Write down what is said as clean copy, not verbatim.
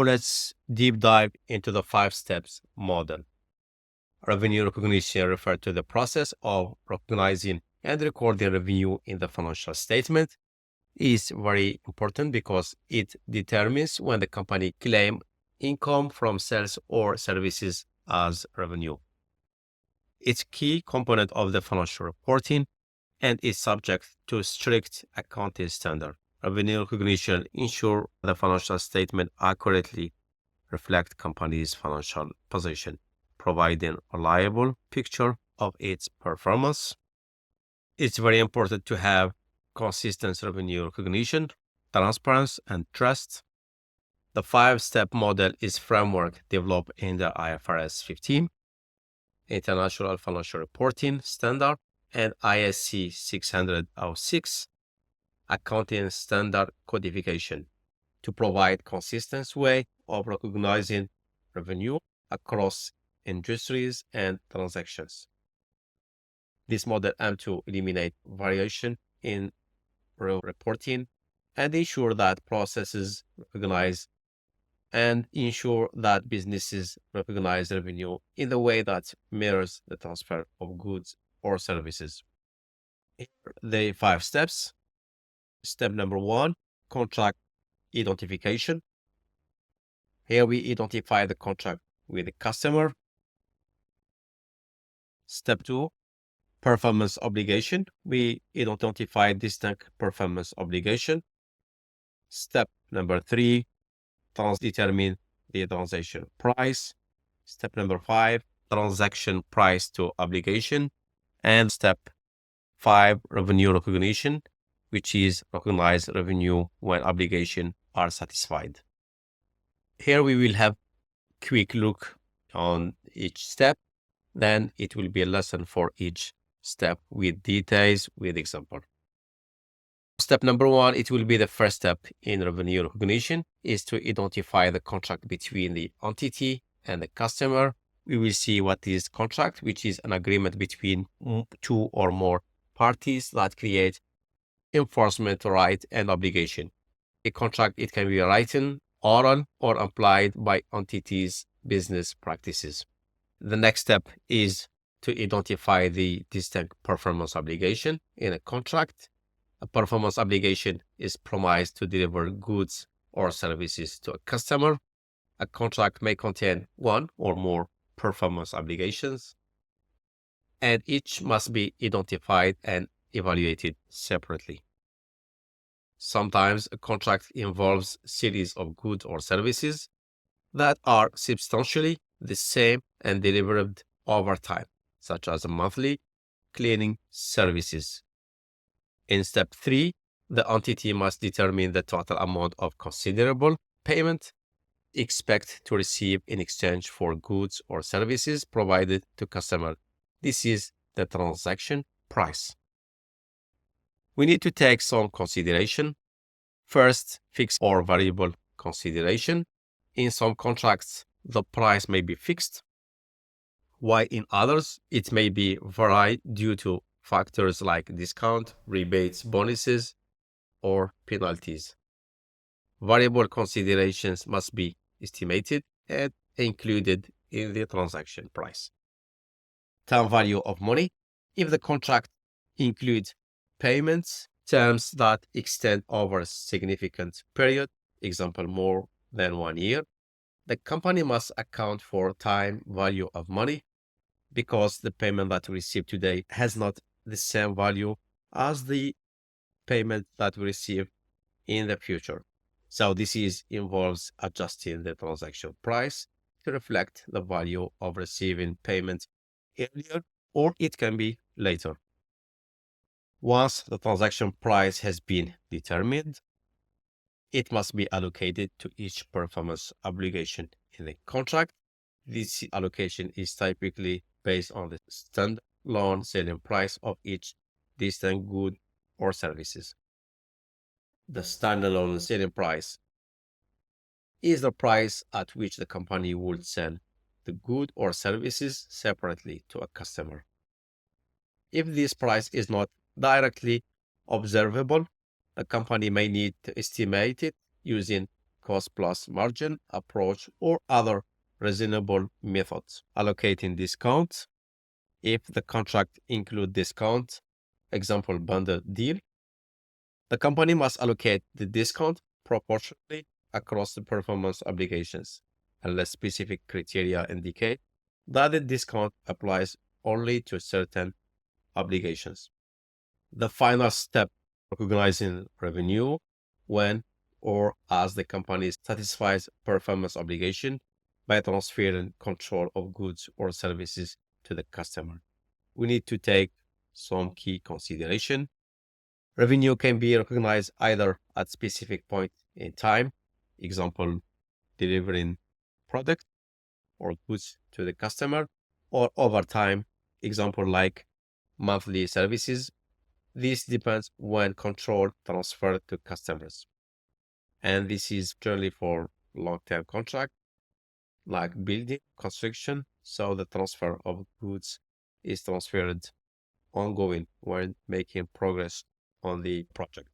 Let's deep dive into the 5 steps model. Revenue recognition refers to the process of recognizing and recording revenue in the financial statement. It is very important because it determines when the company claims income from sales or services as revenue. It's a key component of the financial reporting and is subject to strict accounting standards. Revenue recognition ensures the financial statement accurately reflect company's financial position, providing a reliable picture of its performance. It's very important to have consistent revenue recognition, transparency, and trust. The 5-step model is framework developed in the IFRS 15, International Financial Reporting Standard, and ISC 606, Accounting Standard Codification, to provide consistent way of recognizing revenue across industries and transactions. This model aims to eliminate variation in reporting and ensure that processes recognize and ensure that businesses recognize revenue in the way that mirrors the transfer of goods or services. Here are the 5 steps. Step number 1, contract identification. Here we identify the contract with the customer. Step 2, performance obligation. We identify distinct performance obligation. Step number 3, determine the transaction price. Step number 5, transaction price to obligation. And step 5, revenue recognition, which is recognize revenue when obligations are satisfied. Here we will have quick look on each step. Then it will be a lesson for each step with details, with example. Step number 1, it will be the first step in revenue recognition, is to identify the contract between the entity and the customer. We will see what is contract, which is an agreement between 2 or more parties that create enforcement right and obligation. A contract, it can be written, oral, or applied by entities' business practices. The next step is to identify the distinct performance obligation in a contract. A performance obligation is promised to deliver goods or services to a customer. A contract may contain 1 or more performance obligations, and each must be identified and evaluated separately. Sometimes a contract involves a series of goods or services that are substantially the same and delivered over time, such as monthly cleaning services. In step 3, the entity must determine the total amount of considerable payment expect to receive in exchange for goods or services provided to customer. This is the transaction price. We need to take some consideration. First, fixed or variable consideration. In some contracts, the price may be fixed, while in others, it may be vary due to factors like discount, rebates, bonuses, or penalties. Variable considerations must be estimated and included in the transaction price. Time value of money. If the contract includes payments, terms that extend over a significant period, example more than 1 year, the company must account for time value of money because the payment that we receive today has not the same value as the payment that we receive in the future. So this involves adjusting the transaction price to reflect the value of receiving payment earlier, or it can be later. Once the transaction price has been determined, it must be allocated to each performance obligation in the contract. This allocation is typically based on the standalone selling price of each distinct good or services. The standalone selling price is the price at which the company would sell the good or services separately to a customer. If this price is not directly observable, the company may need to estimate it using cost plus margin approach or other reasonable methods. Allocating discounts. If the contract includes discount, example bundle deal, the company must allocate the discount proportionally across the performance obligations, unless specific criteria indicate that the discount applies only to certain obligations. The final step, recognizing revenue when or as the company satisfies performance obligation by transferring control of goods or services to the customer. We need to take some key consideration. Revenue can be recognized either at specific point in time, example, delivering product or goods to the customer, or over time, example like monthly services. This depends when control transferred to customers. And this is generally for long-term contract, like building, construction. So the transfer of goods is transferred ongoing when making progress on the project.